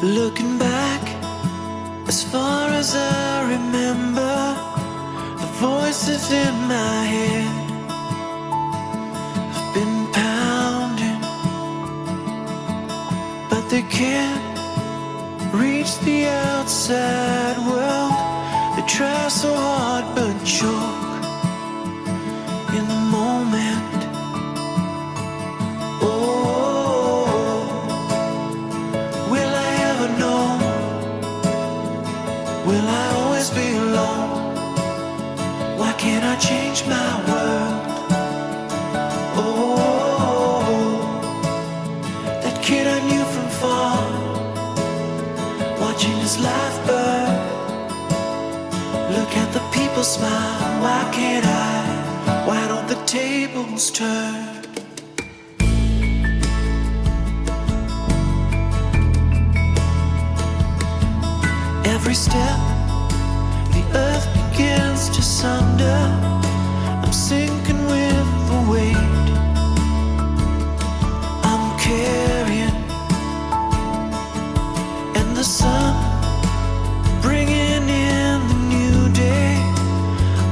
Looking back, as far as I remember, the voices in my head have been pounding, but they can't reach the outside world. They try so hard but choke in the moment. Oh, will I ever know? Will I always be alone? Why can't I change my world? Oh, that kid I knew from far, watching his life burn. Look at the people smile. Why can't I? Why don't the tables turn? Every step, the earth begins to sunder. I'm sinking with the weight I'm carrying, and the sun bringing in the new day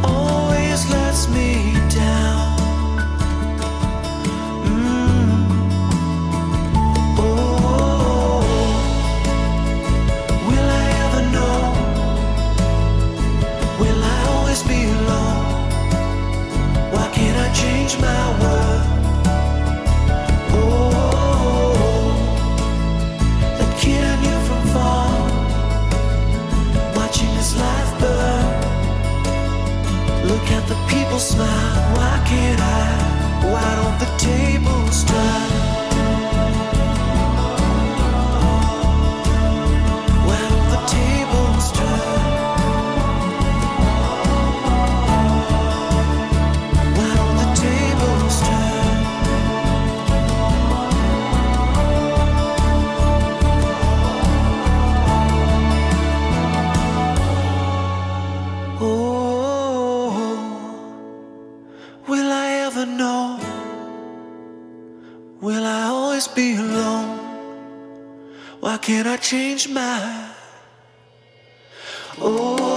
always lets me down. Oh, will I ever know? Will I always be alone? Why can't I change my world? Oh, that kid I knew from far, watching his life burn. Look at the people smile. Why can't I? Why don't the tables turn? Why don't the tables turn? Why don't the tables turn? Oh, will I ever know? Will I always be alone? Why can't I change my? Oh.